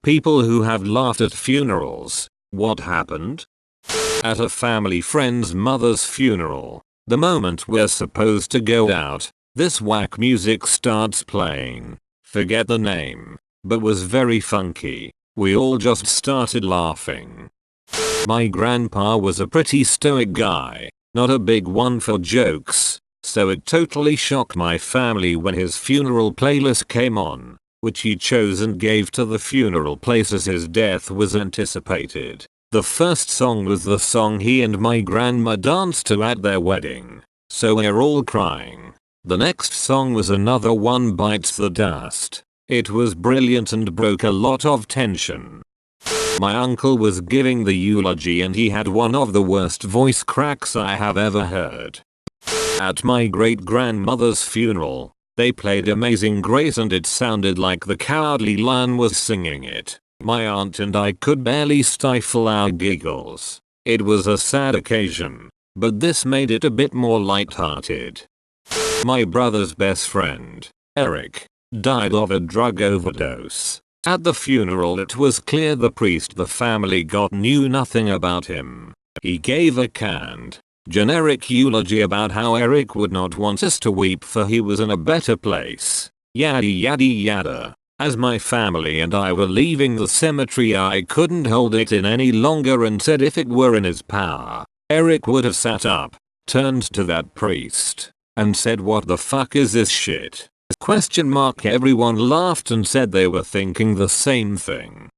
People who have laughed at funerals. What happened? At a family friend's mother's funeral, the moment we're supposed to go out, this whack music starts playing. Forget the name, but was very funky. We all just started laughing. My grandpa was a pretty stoic guy, not a big one for jokes, so it totally shocked my family when his funeral playlist came on, which he chose and gave to the funeral place as his death was anticipated. The first song was the song he and my grandma danced to at their wedding, so we're all crying. The next song was Another One Bites the Dust. It was brilliant and broke a lot of tension. My uncle was giving the eulogy and he had one of the worst voice cracks I have ever heard. At my great-grandmother's funeral, they played Amazing Grace and it sounded like the Cowardly Lion was singing it. My aunt and I could barely stifle our giggles. It was a sad occasion, but this made it a bit more lighthearted. My brother's best friend, Eric, died of a drug overdose. At the funeral it was clear the priest the family got knew nothing about him. He gave a canned, generic eulogy about how Eric would not want us to weep for he was in a better place. Yada yada yada. As my family and I were leaving the cemetery I couldn't hold it in any longer and said if it were in his power, Eric would have sat up, turned to that priest, and said what the fuck is this shit? ? Everyone laughed and said they were thinking the same thing.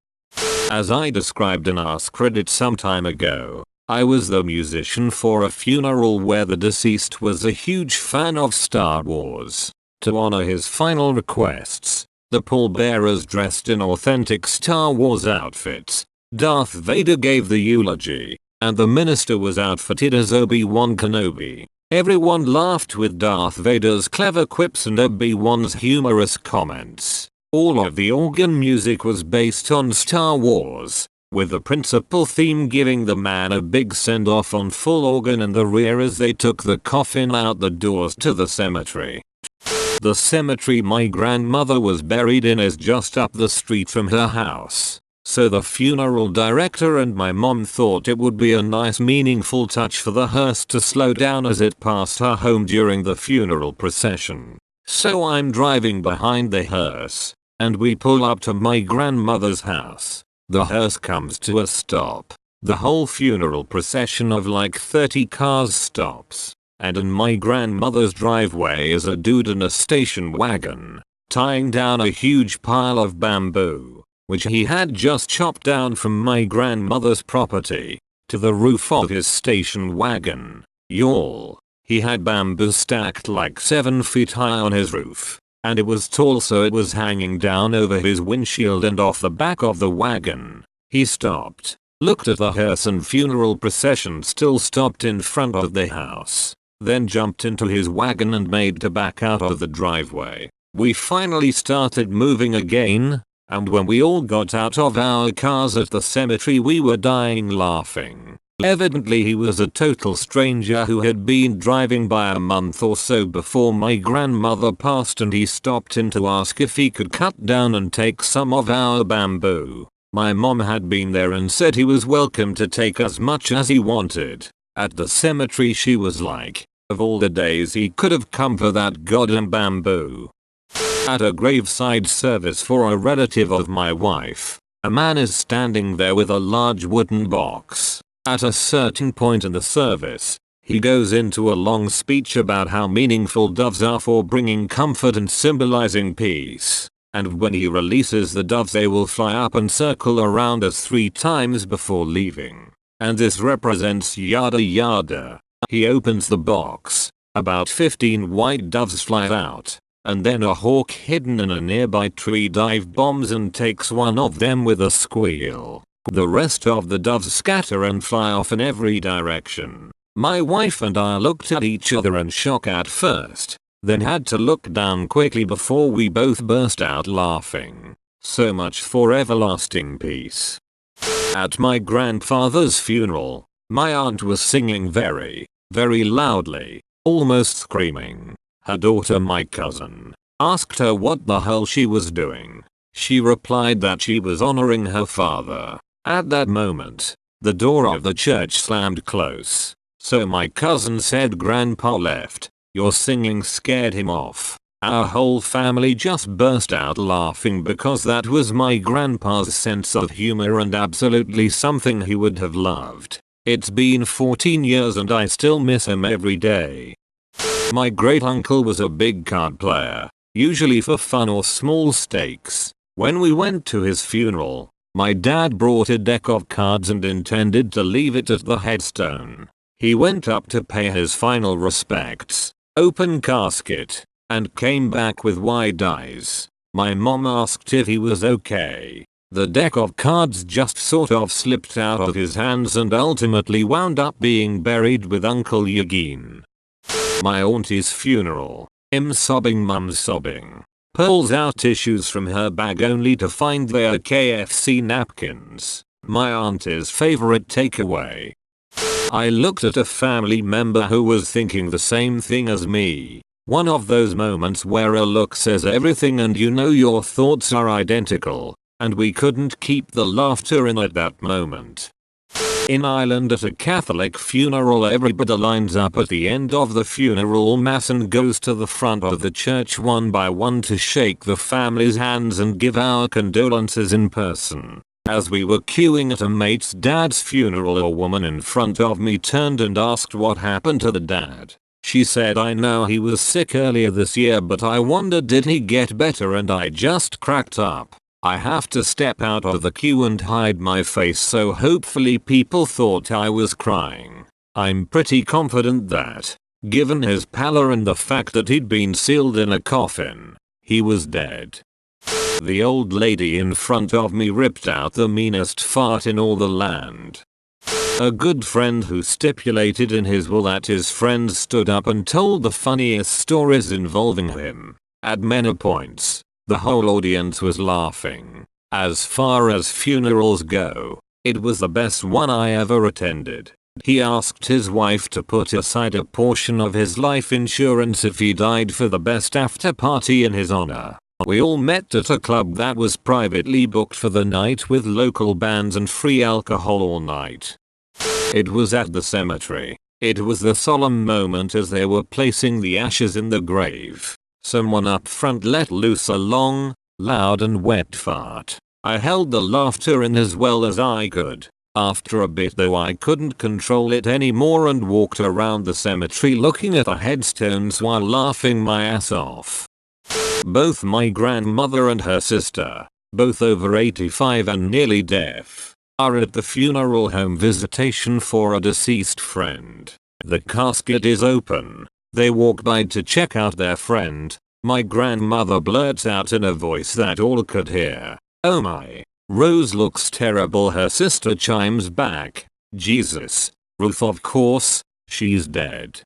As I described in AskReddit some time ago, I was the musician for a funeral where the deceased was a huge fan of Star Wars. To honor his final requests, the pallbearers dressed in authentic Star Wars outfits. Darth Vader gave the eulogy, and the minister was outfitted as Obi-Wan Kenobi. Everyone laughed with Darth Vader's clever quips and Obi-Wan's humorous comments. All of the organ music was based on Star Wars, with the principal theme giving the man a big send-off on full organ in the rear as they took the coffin out the doors to the cemetery. The cemetery my grandmother was buried in is just up the street from her house. So the funeral director and my mom thought it would be a nice meaningful touch for the hearse to slow down as it passed her home during the funeral procession. So I'm driving behind the hearse, and we pull up to my grandmother's house. The hearse comes to a stop. The whole funeral procession of like 30 cars stops, and in my grandmother's driveway is a dude in a station wagon, tying down a huge pile of bamboo, which he had just chopped down from my grandmother's property, to the roof of his station wagon. Y'all, he had bamboo stacked like 7 feet high on his roof, and it was tall so it was hanging down over his windshield and off the back of the wagon. He stopped, looked at the hearse and funeral procession still stopped in front of the house, then jumped into his wagon and made to back out of the driveway. We finally started moving again, and when we all got out of our cars at the cemetery we were dying laughing. Evidently he was a total stranger who had been driving by a month or so before my grandmother passed and he stopped in to ask if he could cut down and take some of our bamboo. My mom had been there and said he was welcome to take as much as he wanted. At the cemetery she was like, of all the days he could have come for that goddamn bamboo. At a graveside service for a relative of my wife, a man is standing there with a large wooden box. At a certain point in the service, he goes into a long speech about how meaningful doves are for bringing comfort and symbolizing peace. And when he releases the doves they will fly up and circle around us 3 times before leaving. And this represents yada yada. He opens the box, about 15 white doves fly out. And then a hawk hidden in a nearby tree dive bombs and takes one of them with a squeal. The rest of the doves scatter and fly off in every direction. My wife and I looked at each other in shock at first, then had to look down quickly before we both burst out laughing. So much for everlasting peace. At my grandfather's funeral, my aunt was singing very, very loudly, almost screaming. Her daughter, my cousin, asked her what the hell she was doing. She replied that she was honoring her father. At that moment, the door of the church slammed close. So my cousin said Grandpa left. Your singing scared him off. Our whole family just burst out laughing because that was my grandpa's sense of humor and absolutely something he would have loved. It's been 14 years and I still miss him every day. My great uncle was a big card player, usually for fun or small stakes. When we went to his funeral, my dad brought a deck of cards and intended to leave it at the headstone. He went up to pay his final respects, open casket, and came back with wide eyes. My mom asked if he was okay. The deck of cards just sort of slipped out of his hands and ultimately wound up being buried with Uncle Eugene. My auntie's funeral. Him sobbing, mum sobbing. Pulls out tissues from her bag only to find they are KFC napkins. My auntie's favorite takeaway. I looked at a family member who was thinking the same thing as me. One of those moments where a look says everything and you know your thoughts are identical, and we couldn't keep the laughter in at that moment. In Ireland at a Catholic funeral, everybody lines up at the end of the funeral mass and goes to the front of the church one by one to shake the family's hands and give our condolences in person. As we were queuing at a mate's dad's funeral, a woman in front of me turned and asked what happened to the dad. She said, I know he was sick earlier this year, but I wondered did he get better, and I just cracked up. I have to step out of the queue and hide my face, so hopefully people thought I was crying. I'm pretty confident that, given his pallor and the fact that he'd been sealed in a coffin, he was dead. The old lady in front of me ripped out the meanest fart in all the land. A good friend who stipulated in his will that his friends stood up and told the funniest stories involving him. At many points, the whole audience was laughing. As far as funerals go, it was the best one I ever attended. He asked his wife to put aside a portion of his life insurance if he died for the best after party in his honor. We all met at a club that was privately booked for the night with local bands and free alcohol all night. It was at the cemetery. It was the solemn moment as they were placing the ashes in the grave. Someone up front let loose a long, loud and wet fart. I held the laughter in as well as I could. After a bit though, I couldn't control it anymore and walked around the cemetery looking at the headstones while laughing my ass off. Both my grandmother and her sister, both over 85 and nearly deaf, are at the funeral home visitation for a deceased friend. The casket is open. They walk by to check out their friend. My grandmother blurts out in a voice that all could hear, "Oh my, Rose looks terrible." Her sister chimes back, "Jesus, Ruth, of course, she's dead."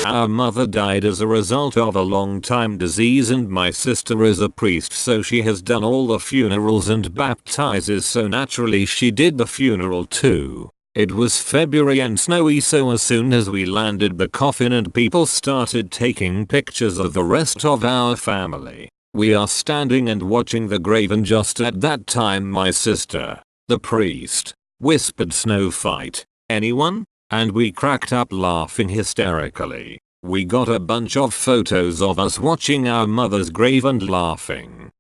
Our mother died as a result of a long-time disease, and my sister is a priest, so she has done all the funerals and baptizes, so naturally she did the funeral too. It was February and snowy, so as soon as we landed the coffin and people started taking pictures of the rest of our family, we are standing and watching the grave, and just at that time my sister, the priest, whispered, "Snow fight, anyone?" And we cracked up laughing hysterically. We got a bunch of photos of us watching our mother's grave and laughing.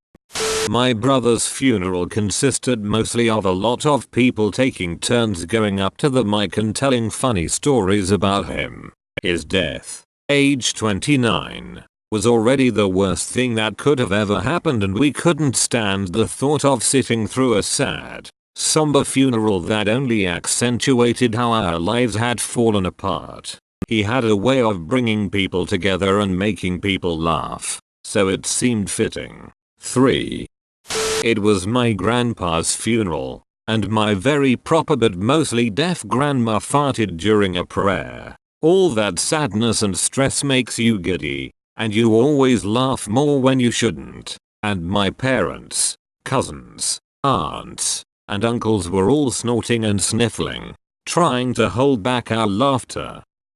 My brother's funeral consisted mostly of a lot of people taking turns going up to the mic and telling funny stories about him. His death, age 29, was already the worst thing that could have ever happened, and we couldn't stand the thought of sitting through a sad, somber funeral that only accentuated how our lives had fallen apart. He had a way of bringing people together and making people laugh, so it seemed fitting. 3. It was my grandpa's funeral, and my very proper but mostly deaf grandma farted during a prayer. All that sadness and stress makes you giddy, and you always laugh more when you shouldn't. And my parents, cousins, aunts, and uncles were all snorting and sniffling, trying to hold back our laughter.